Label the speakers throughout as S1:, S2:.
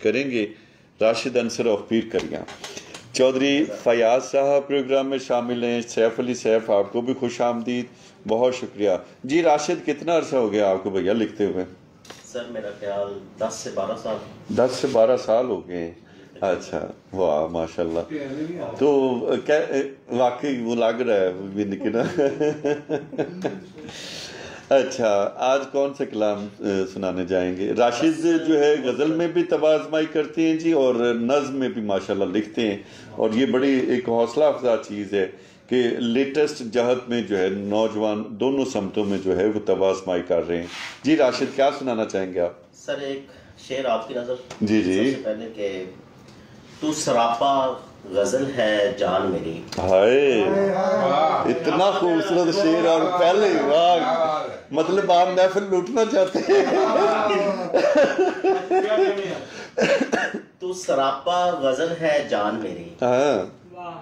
S1: کریں گے راشد انصر آف پیر کریاں۔ چودھری فیاض صاحب پروگرام میں شامل ہیں۔ سیف علی سیف، آپ کو بھی خوش آمدید، بہت شکریہ جی۔ راشد کتنا عرصہ ہو گیا آپ کو بھیا لکھتے ہوئے؟
S2: سر میرا خیال 10 سے 12 سال
S1: 10 سے 12 سال ہو گئے ہیں۔ اچھا، واہ ماشاءاللہ۔ تو واقعی وہ لگ رہا ہے بھی نا۔ اچھا، آج کون سے کلام سنانے جائیں گے؟ راشد جو ہے غزل میں بھی تبازمائی کرتے ہیں جی، اور نظم میں بھی ماشاءاللہ لکھتے ہیں، اور یہ بڑی ایک حوصلہ افزا چیز ہے کہ لیٹسٹ جہت میں جو ہے نوجوان دونوں سمتوں میں جو ہے وہ تبازمائی کر رہے ہیں۔ جی راشد، کیا سنانا چاہیں گے آپ؟
S2: سر ایک شعر آپ کی نظر
S1: جی جی
S2: سب سے پہلے کہ تو سراپا غزل ہے جان میری۔
S1: ہائے، اتنا خوبصورت شعر، اور پہلے واہ، مطلب آپ محفل لوٹنا چاہتے ہیں۔
S2: تو سراپا غزل ہے جان میری،
S1: ہاں،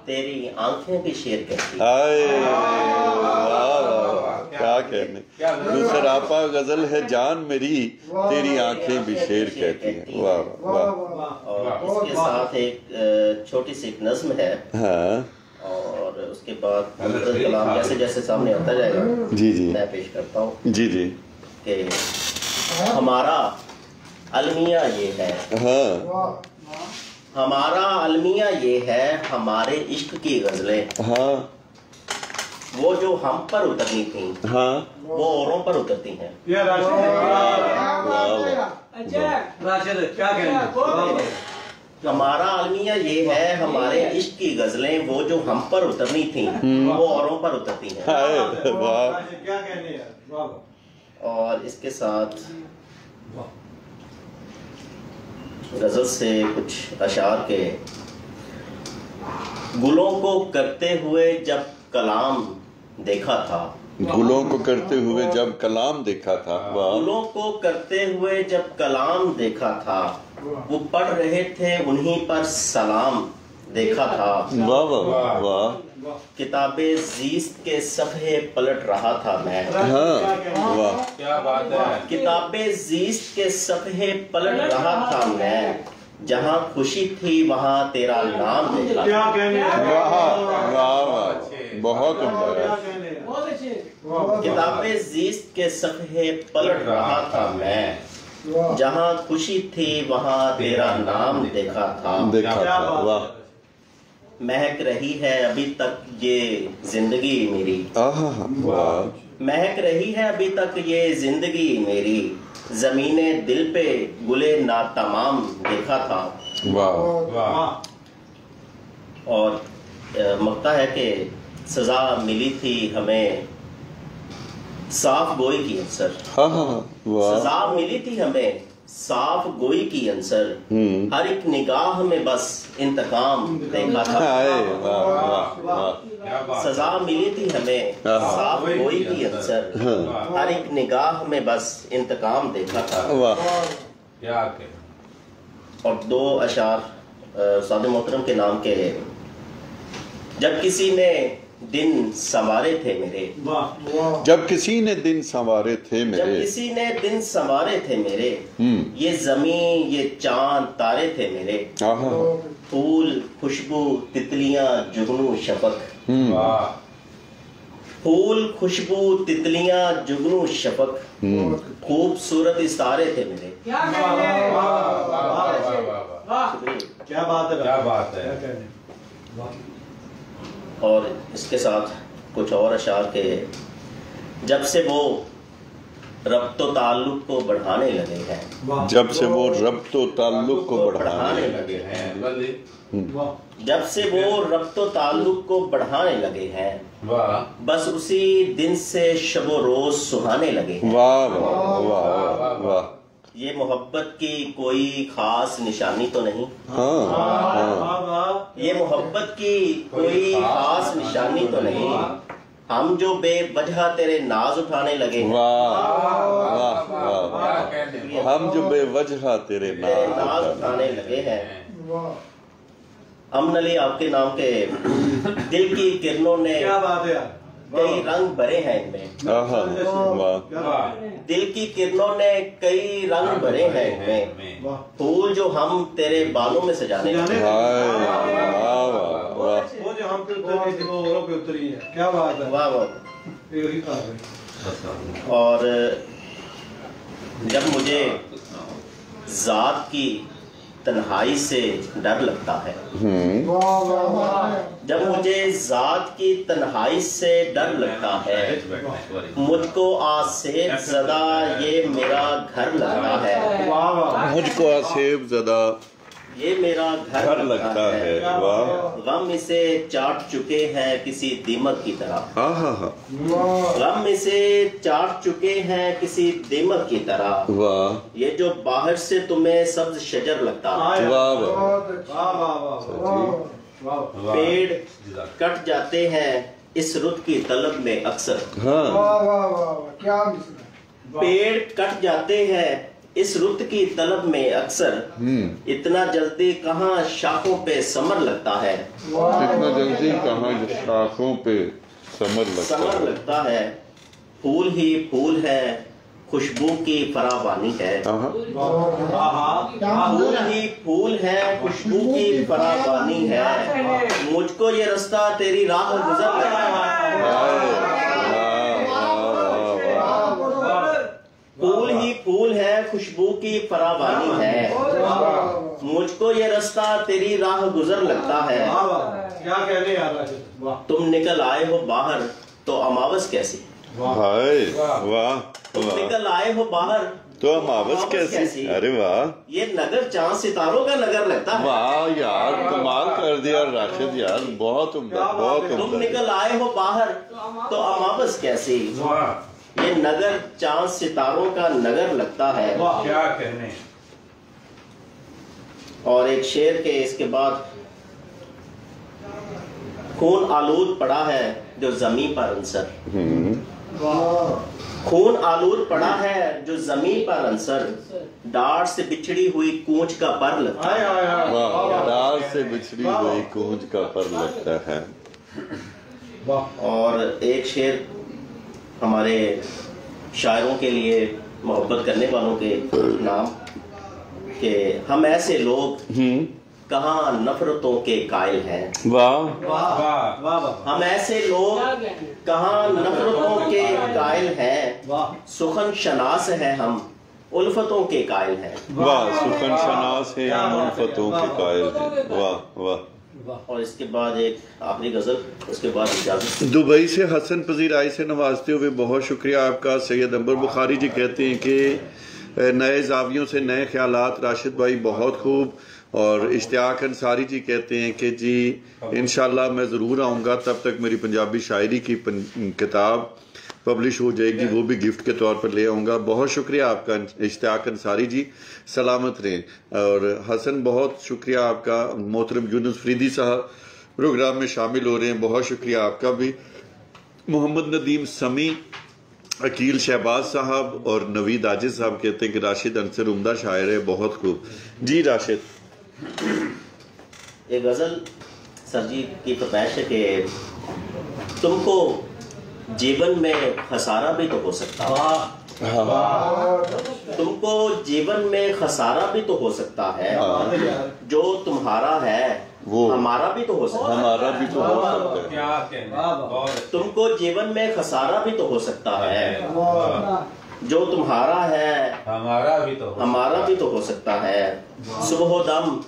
S2: تیری آنکھیں بھی شیر کہتی۔
S1: ہائے واہ، کیا کہنے۔ تو سراپا غزل ہے جان میری، تیری آنکھیں بھی شیر کہتی ہیں۔ واہ واہ۔
S2: اور اس کے ساتھ ایک چھوٹی سی ایک نظم ہے،
S1: ہاں،
S2: اور اس کے بعد مختلف کلام جیسے جیسے سامنے آتا جائے گا
S1: جی جی
S2: میں پیش کرتا ہوں
S1: جی جی۔
S2: کہ ہمارا المیہ یہ ہے،
S1: ہاں
S2: ہمارا المیہ یہ ہے، ہمارے عشق کی غزلیں
S1: ہاں
S2: وہ جو ہم پر اترنی تھیں
S1: ہاں،
S2: وہ اوروں پر اترتی ہیں۔ ہمارا المیہ یہ ہے، ہمارے عشق کی غزلیں وہ جو ہم پر اترنی تھیں وہ اوروں پر اترتی ہیں۔
S1: ہائے واہ۔
S2: اور اس کے ساتھ غزل سے کچھ اشعار کے گلوں کو کرتے ہوئے جب کلام دیکھا تھا،
S1: گلوں کو کرتے ہوئے جب کلام دیکھا تھا،
S2: گلوں کو کرتے ہوئے جب کلام دیکھا تھا، وہ پڑھ رہے تھے انہیں پر سلام دیکھا تھا۔
S1: واہ واہ واہ۔
S2: کتاب زیست کے صفحے پلٹ رہا تھا میں،
S1: ہاں واہ،
S3: کیا بات ہے۔
S2: کتاب زیست کے صفحے پلٹ رہا تھا میں، جہاں خوشی تھی وہاں تیرا نام دیکھا تھا۔
S1: واہ واہ واہ، بہت عمدہ ہے۔
S2: کتاب زیست کے صفحے پلٹ رہا تھا میں، جہاں خوشی تھی وہاں تیرا نام دیکھا تھا۔
S1: دیکھا تھا، واہ۔
S2: مہک رہی ہے ابھی تک یہ زندگی میری،
S1: واہ،
S2: مہک رہی ہے ابھی تک یہ زندگی میری، زمین دل پہ گلے ناتمام دیکھا تھا۔
S1: واہ،
S2: اور مقطع ہے کہ سزا ملی تھی ہمیں صاف گوئی کی عنصر،
S1: ہاں ہاں، واہ،
S2: سزا ملی تھی ہمیں صاف گوئی کی عنصر، ہر ایک نگاہ میں بس انتقام دیکھا تھا۔
S1: ہائے واہ واہ واہ،
S2: سزا ملی تھی ہمیں صاف گوئی کی عنصر، ہر ایک نگاہ میں بس انتقام دیکھا تھا۔
S1: واہ،
S2: اور دو اشعار استاد محترم کے نام کے، جب کسی نے دن سنوارے تھے میرے،
S1: جب کسی نے دن سنوارے تھے
S2: جب
S1: میرے،
S2: کسی نے دن سنوارے تھے میرے، یہ زمین یہ چاند تارے تھے میرے، پھول خوشبو تتلیاں جگنو شفق، پھول خوشبو تتلیاں جگنو شفق، خوبصورت ستارے تھے میرے۔
S3: کیا بات ہے۔
S2: اور اس کے ساتھ کچھ اور اشعار کے، جب سے وہ ربط و تعلق کو بڑھانے لگے ہیں،
S1: جب سے وہ ربط و تعلق کو بڑھانے
S2: لگے ہیں، جب سے وہ ربط و تعلق کو بڑھانے لگے ہیں، بس اسی دن سے شب و روز سہانے لگے ہیں۔
S1: واہ واہ واہ واہ،
S2: یہ محبت کی کوئی خاص نشانی تو نہیں،
S1: ہاں،
S2: یہ محبت کی کوئی خاص نشانی تو نہیں، ہم جو بے وجہ تیرے ناز اٹھانے لگے ہیں،
S1: واہ واہ واہ، ہم جو بے وجہ تیرے
S2: ناز اٹھانے لگے ہیں۔ امن علی آپ کے نام کے دل کی کرنوں نے، कई रंग भरे हैं इनमें।
S1: वाह
S2: दिल की किरणों ने कई रंग भरे हैं इनमें, फूल जो हम तेरे बालों में सजाने लगे।
S1: वाह वाह
S3: वो जो हम पे उतरी है, क्या बात है।
S2: वाह वाह। और जब मुझे जात की तन्हाई से डर लगता है, जब मुझे जात की तन्हाई से डर लगता है, मुझको आसेब ज़दा ये मेरा घर लगता है।
S1: मुझको आसेब ज़दा
S2: ये मेरा घर लगता है।
S1: वाह।
S2: गम इसे चाट चुके हैं किसी दीमक की तरह। गम इसे चाट चुके हैं किसी दीमक की तरह।
S1: वाह।
S2: ये जो बाहर से तुम्हें सब्ज शजर लगता है। पेड़ कट जाते हैं इस रुत की तलब में अक्सर। पेड़ कट जाते हैं इस रुत की तलब में अक्सर, इतना जल्दी कहाँ शाखों पे समर लगता है।
S1: इतना जल्दी कहाँ शाखों पे समर लगता
S2: है। फूल ही फूल है, खुशबू की फरावानी है। फूल ही फूल है, खुशबू की फरावानी है। मुझको ये रास्ता तेरी राह गुजर लगता है। फूल ही फूल है, खुशबू की फरावानी है। मुझको ये रास्ता तेरी राह गुजर लगता है।
S3: क्या कहने यार।
S2: तुम निकल आए हो बाहर तो अमावस कैसी।
S1: वाह।
S2: तुम निकल आए हो बाहर
S1: तो अमावस कैसी। अरे वाह।
S2: ये नगर चांद सितारों का नगर लगता है।
S1: वाह यार, कमाल कर दिया राशिद यार, बहुत उम्दा, बहुत उम्दा।
S2: तुम निकल आए हो बाहर तो अमावस कैसी। ये नगर चांद सितारों का नगर लगता है।
S3: क्या कहने।
S2: और एक शेर के इसके बाद, खून आलूद पड़ा है जो जमीन पर अंसर। खून आलूद पड़ा है जो जमीन पर अंसर, डार से बिछड़ी हुई कूंज का पर लगता है।
S1: डार से बिछड़ी हुई कूंज का पर लगता है।
S2: और एक शेर हमारे शायरों के लिए, मोहब्बत करने वालों के नाम, कि हम ऐसे लोग कहाँ नफरतों के कायल हैं।
S1: वाह।
S2: हम ऐसे लोग कहाँ नफरतों के कायल हैं। सुखन शनास है हम उल्फतों के कायल हैं।
S1: वाह। सुखन शनास है हम उल्फतों के कायल हैं। वाह वाह।
S2: और इसके बाद एक आखिरी गजल, उसके बाद इजाजत।
S1: दुबई से हसन पजीराई से नवाजते हुए बहुत शुक्रिया आपका। सैयद अंबर बुखारी जी कहते हैं कि नए जावियों से नए ख्यालात राशिद भाई, बहुत खूब। और इश्तियाक अंसारी जी कहते हैं कि जी इंशाल्लाह मैं ज़रूर आऊँगा, तब तक मेरी पंजाबी शायरी की किताब पब्लिश हो जाएगी, वो भी गिफ्ट के तौर पर ले आऊँगा। बहुत शुक्रिया आपका इश्तियाक अंसारी जी, सलामत रहें। और हसन बहुत शुक्रिया आपका। मोहतरम यूनुस फरीदी साहब प्रोग्राम में शामिल हो रहे हैं, बहुत शुक्रिया आपका भी। मोहम्मद नदीम समी, अकील शहबाज साहब और नवीद आजिज साहब कहते हैं कि राशिद अंसर उम्दा शायर है, बहुत खूब। जी राशिद।
S2: एक गजल सर जी की फरमाइश है कि तुमको जीवन में खसारा भी तो हो सकता है। तुमको जीवन में खसारा भी तो हो सकता है। जो तुम्हारा है वो हमारा भी तो हो सकता है।
S1: हमारा भी तो हो सकता है।
S2: तुमको जीवन में खसारा भी तो हो सकता है। जो तुम्हारा है हमारा भी तो हो सकता है। सुबह दम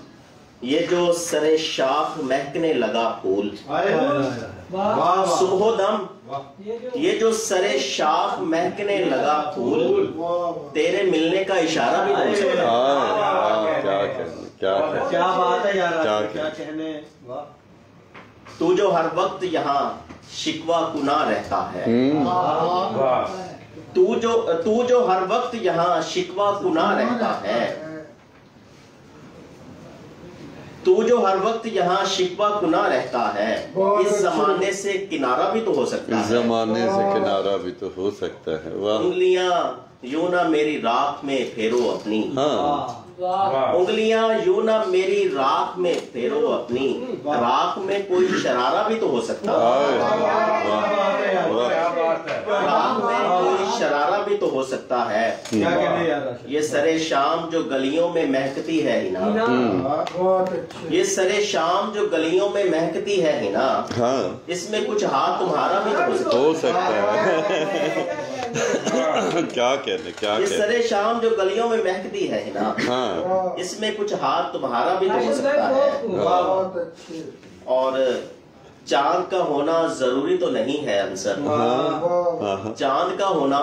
S2: ये जो सरे शाख महकने लगा फूल। सुबह दम ये जो सरे शाख महकने लगा फूल, तेरे मिलने का इशारा भी हो सकता है।
S3: क्या बात है यार, क्या कहने।
S2: तू जो हर वक्त यहाँ शिकवा कुना रहता है। तू जो हर वक्त यहाँ शिकवा कुना रहता है। तू जो हर वक्त यहाँ शिकवा कुना रहता है। इस जमाने से किनारा भी तो हो सकता है।
S1: इस जमाने से किनारा भी तो हो सकता है। वाह।
S2: उंगलियां यूं ना मेरी राख में फेरो अपनी। उंगलियां यूं ना मेरी राख में फेरो अपनी, राख में कोई शरारा भी तो हो सकता है, राख में कोई शरारा भी तो हो सकता है।
S3: क्या कहने यार,
S2: ये सरे शाम जो गलियों में महकती है हिना, ये सरे शाम जो गलियों में महकती है हिना,
S1: हाँ
S2: इसमें कुछ हाथ तुम्हारा भी तो
S1: हो सकता है। क्या कहने, क्या
S2: ये
S1: कहने।
S2: सरे शाम जो गलियों में महकती है हिना,
S1: हाँ
S2: इसमें कुछ हाथ तुम्हारा भी तो हो सकता है। और चांद का होना जरूरी तो नहीं है अंसर,
S1: हाँ
S2: चांद का होना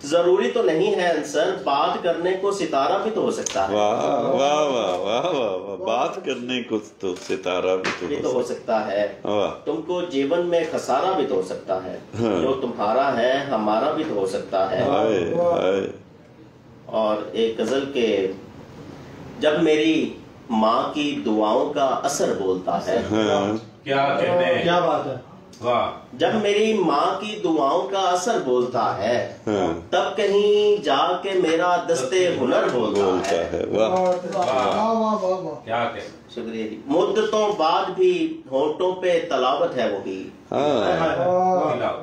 S2: जरूरी तो नहीं है अंसर, बात करने को सितारा भी तो हो सकता है।
S1: वाह वाह वाह वाह वाह, बात करने को तो सितारा भी
S2: ये
S1: तो
S2: तो हो सकता है।
S1: वाह।
S2: तुमको जीवन में खसारा भी तो हो सकता है,
S1: हाँ।
S2: जो तुम्हारा है हमारा भी तो हो सकता है।
S1: हाय हाय।
S2: और एक गजल के, जब मेरी माँ की दुआओं का असर बोलता है,
S1: हाँ
S4: क्या कहने,
S3: क्या बात है,
S4: वाह।
S2: जब मेरी माँ की दुआओं का असर बोलता है,
S1: हाँ
S2: तब कहीं जाके मेरा दस्ते हुनर बोलता
S1: बोलता
S2: है।
S1: है। वाह
S4: क्या कहने,
S2: शुक्रिया जी। मुद्दतों बाद भी होंठों पे तलावत है वही,
S1: हाँ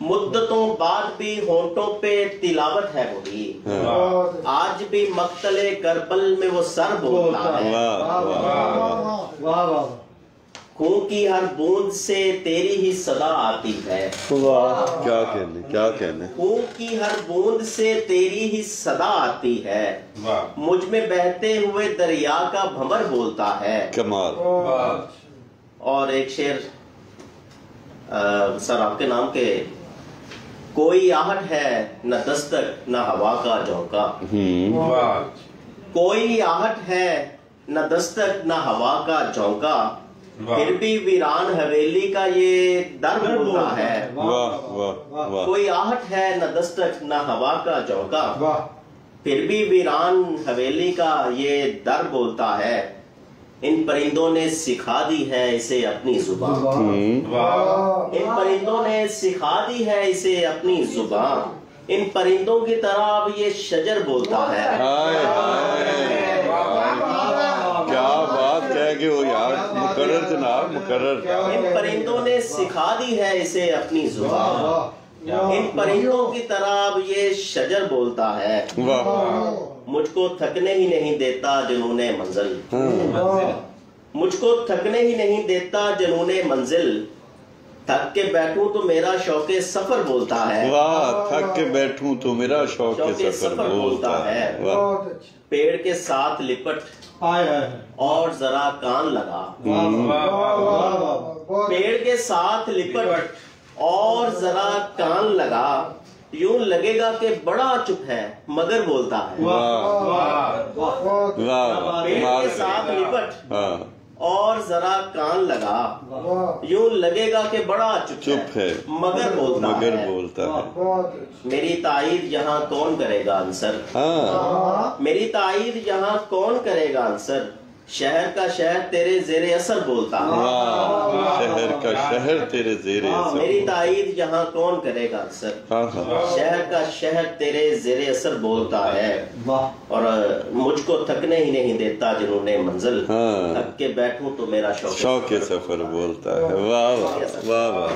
S2: मुद्दतों बाद भी होंठों पे तिलावत है वही, आज भी मक्तले करबल में वो सर बोलता है।
S1: वाह वाह
S3: वाह वाह,
S2: खून की हर बूंद से तेरी ही सदा आती है,
S1: वाह। क्या कहने, क्या कहने।
S2: खून की हर बूंद से तेरी ही सदा आती है,
S4: वाह
S2: मुझ में बहते हुए दरिया का भंवर बोलता है।
S1: कमाल।
S4: वाह।
S2: और एक शेर सर आपके नाम के, कोई आहट है न दस्तक न हवा का झोंका,
S4: वाह।
S2: कोई आहट है न दस्तक न हवा का झोंका, फिर भी वीरान हवेली का ये दर बोलता है।
S1: वाह वाह वाह।
S2: कोई आहट है न दस्तक न हवा का झोंका,
S3: वाह,
S2: फिर भी वीरान हवेली का ये दर बोलता है। इन परिंदों ने सिखा दी है इसे अपनी जुबान,
S4: वाह।
S2: इन परिंदों ने सिखा दी है इसे अपनी जुबान, इन परिंदों की तरह अब ये शजर बोलता है।
S1: हाय हाय। क्या बात कह गए हो यार, मुकर्रर जनाब, मुकर्रर।
S2: इन परिंदों ने सिखा दी है इसे अपनी जुबान, इन परिंदों की तरह अब ये शजर बोलता है।
S1: वाह।
S2: मुझको थकने ही नहीं देता जुनूने मंजिल, मुझको थकने ही नहीं देता जुनूने मंजिल, थक के बैठूं तो मेरा शौके सफर बोलता है।
S1: वाह। थक के बैठूं तो मेरा शौके सफर बोलता है। वाह।
S2: पेड़ के साथ लिपट
S3: आए आए,
S2: और जरा कान लगा,
S3: वाह,
S2: पेड़ के साथ लिपट और जरा कान लगा, यूं लगेगा कि बड़ा चुप है मगर बोलता है।
S1: वाह वाह।
S2: पेड़
S1: कमाल
S2: के साथ
S1: है।
S2: लिपट
S1: हाँ
S2: और जरा कान लगा, यूं लगेगा कि बड़ा
S1: चुप है
S2: मगर बोलता
S1: मगर
S2: है।
S1: बोलता है।
S2: मेरी ताईद यहाँ कौन करेगा आंसर,
S1: हाँ
S2: मेरी ताईद यहाँ कौन करेगा आंसर, शहर का शहर तेरे जेरे असर बोलता है।
S1: वाह। शहर का शहर तेरे जेरे असर।
S2: मेरी ताईद यहाँ कौन करेगा आंसर,
S1: हाँ हाँ।
S2: शहर का शहर तेरे जेरे असर बोलता है।
S3: वाह,
S2: और मुझको थकने ही नहीं देता जिन्होंने मंजिल,
S1: हाँ।
S2: थक के बैठूं तो मेरा
S1: शौके सफर बोलता है। वाह वाह वाह वाह।